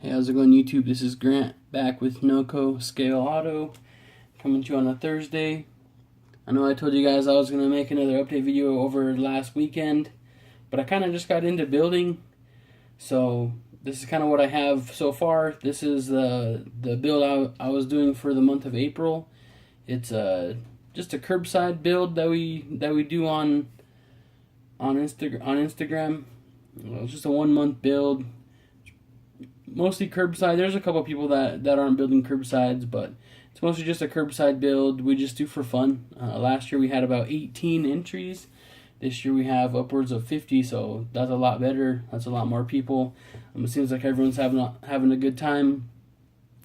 Hey, how's it going, YouTube? This is Grant back with NoCo Scale Auto, coming to you on a Thursday. I know I told you guys I was going to make another update video over last weekend, but I kind of just got into building, so this is kind of what I have so far. This is the build I was doing for the month of April. It's just a curbside build that we do on Instagram. It's just a 1 month build. Mostly curbside. There's a couple people that aren't building curbsides, but it's mostly just a curbside build we just do for fun. Last year we had about 18 entries. This year we have upwards of 50, so that's a lot better. That's a lot more people. It seems like everyone's having a good time.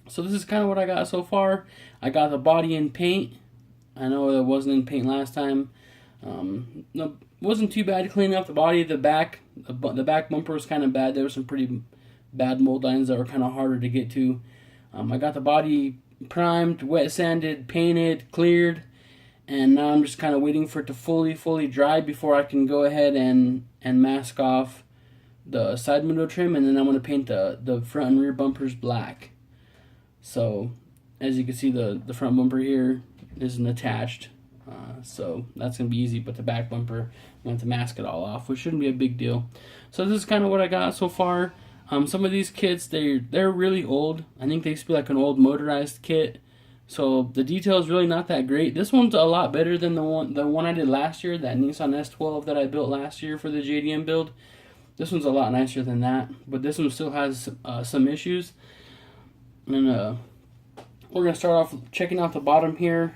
So this is kind of what I got so far. I got the body in paint. I know it wasn't in paint last time. No, wasn't too bad cleaning up the body. The back bumper was kind of bad. There were some pretty bad mold lines that were kind of harder to get to. I got the body primed, wet sanded, painted, cleared, and now I'm just kind of waiting for it to fully dry before I can go ahead and mask off the side window trim, and then I'm going to paint the front and rear bumpers black. So as you can see, the front bumper here isn't attached, so that's going to be easy, but the back bumper, I'm going to have to mask it all off, which shouldn't be a big deal. So this is kind of what I got so far. Some of these kits, they're really old. I think they used to be like an old motorized kit, so the detail is really not that great. This one's a lot better than the one I did last year, that Nissan S12 that I built last year for the JDM build. This one's a lot nicer than that, but this one still has some issues. And we're gonna start off checking out the bottom here.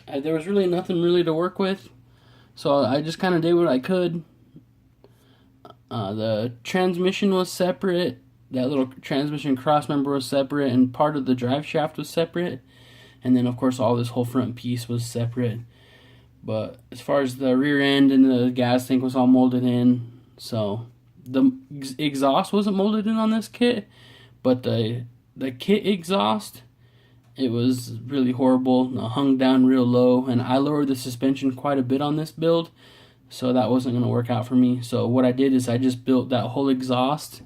There was really nothing to work with, so I just kind of did what I could. The transmission was separate. That little transmission cross member was separate, and part of the drive shaft was separate. And then, of course, all this whole front piece was separate. But as far as the rear end and the gas tank was all molded in. So the exhaust wasn't molded in on this kit, but the kit exhaust, it was really horrible. It hung down real low, and I lowered the suspension quite a bit on this build, so that wasn't going to work out for me. So what I did is I just built that whole exhaust.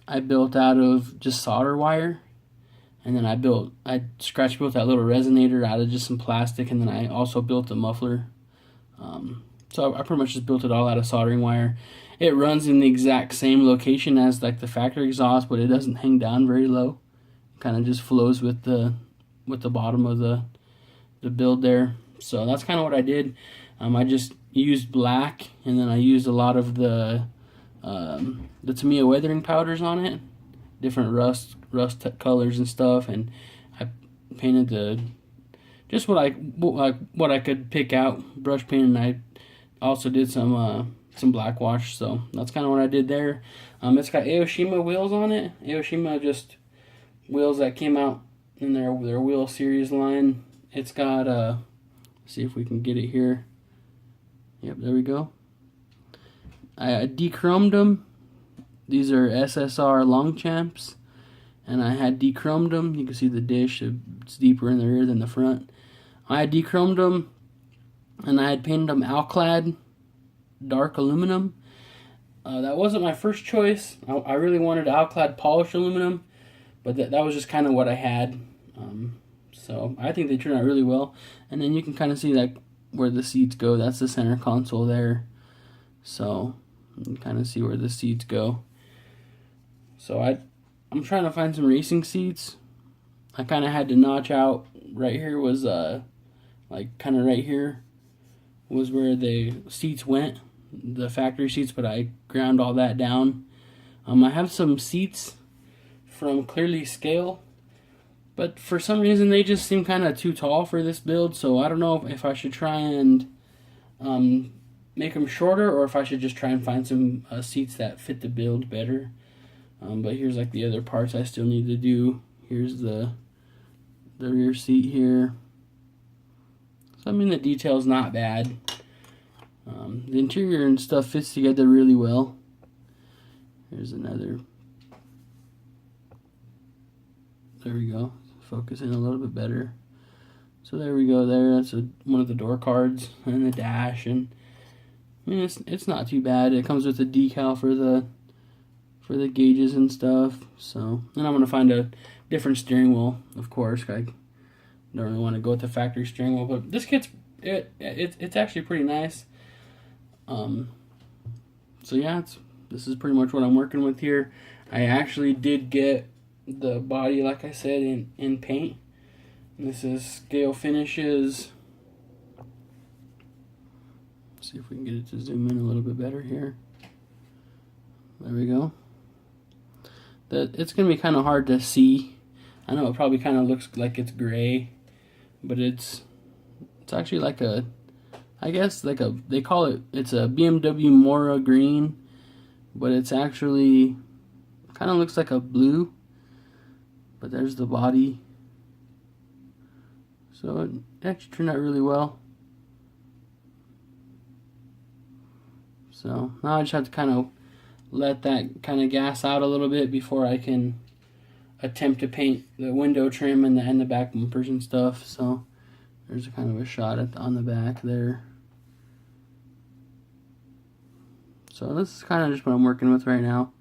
I built out of just solder wire, and then I scratch built that little resonator out of just some plastic, and then I also built the muffler. So I pretty much just built it all out of soldering wire. It runs in the exact same location as like the factory exhaust, but it doesn't hang down very low. It kind of just flows with the bottom of the build there. So that's kind of what I did. I just used black, and then I used a lot of the Tamiya weathering powders on it, different rust colors and stuff, and I painted just what I could pick out, brush paint, and I also did some black wash. So that's kind of what I did there. It's got AE86 wheels on it. AE86 just wheels that came out in their wheel series line. It's got see if we can get it here. Yep, there we go. I dechromed them. These are SSR Longchamps, and I had dechromed them. You can see the dish, it's deeper in the rear than the front. I had dechromed them, and I had painted them Alclad dark aluminum. That wasn't my first choice. I really wanted Alclad polished aluminum, but that was just kind of what I had. So I think they turned out really well. And then you can kind of see like where the seats go. That's the center console there. So you can kind of see where the seats go. So I'm trying to find some racing seats. I kind of had to notch out. Right here was like kind of right here was where the seats went, the factory seats, but I ground all that down. I have some seats from Clearly Scale, but for some reason they just seem kind of too tall for this build, so I don't know if I should try and make them shorter, or if I should just try and find some seats that fit the build better. But here's like the other parts I still need to do. Here's the rear seat here. So I mean, the detail's not bad. The interior and stuff fits together really well. Here's another. There we go. Focus in a little bit better. So there we go. That's one of the door cards and the dash, and I mean, it's not too bad. It comes with a decal for for the gauges and stuff. So, and I'm gonna find a different steering wheel, of course. I don't really want to go with the factory steering wheel, but this kit's it's actually pretty nice. So yeah, this is pretty much what I'm working with here. I actually did get the body, like I said, in paint. And this is Scale Finishes. See if we can get it to zoom in a little bit better here. There we go. It's gonna be kind of hard to see. I know it probably kind of looks like it's gray, but it's actually like a, I guess like a, they call it, it's a BMW Mora green, but it's actually kind of looks like a blue. But there's the body. So it actually turned out really well. So now I just have to kind of let that kind of gas out a little bit before I can attempt to paint the window trim and the back bumpers and stuff. So there's a kind of a shot on the back there. So this is kind of just what I'm working with right now.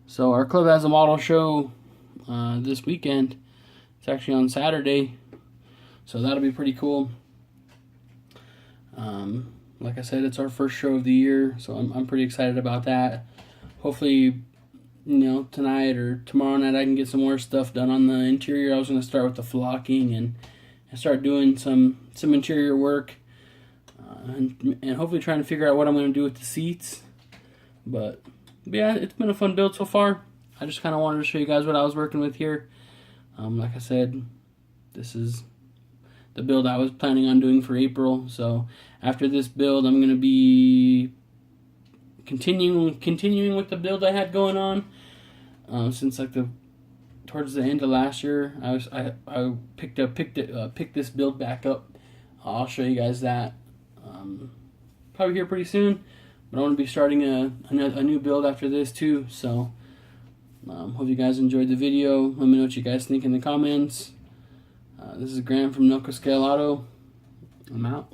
So our club has a model show this weekend. It's actually on Saturday, so that'll be pretty cool. Like I said, it's our first show of the year, so I'm pretty excited about that. Hopefully, you know, tonight or tomorrow night I can get some more stuff done on the interior. I was going to start with the flocking and start doing some interior work, and hopefully trying to figure out what I'm going to do with the seats. But yeah, it's been a fun build so far. I just kind of wanted to show you guys what I was working with here. Like I said, this is the build I was planning on doing for April. So after this build, I'm going to be continuing with the build I had going on. Since like towards the end of last year, I picked this build back up. I'll show you guys that probably here pretty soon. But I want to be starting a new build after this too. So hope you guys enjoyed the video. Let me know what you guys think in the comments. This is Graham from Noco Scale Auto. I'm out.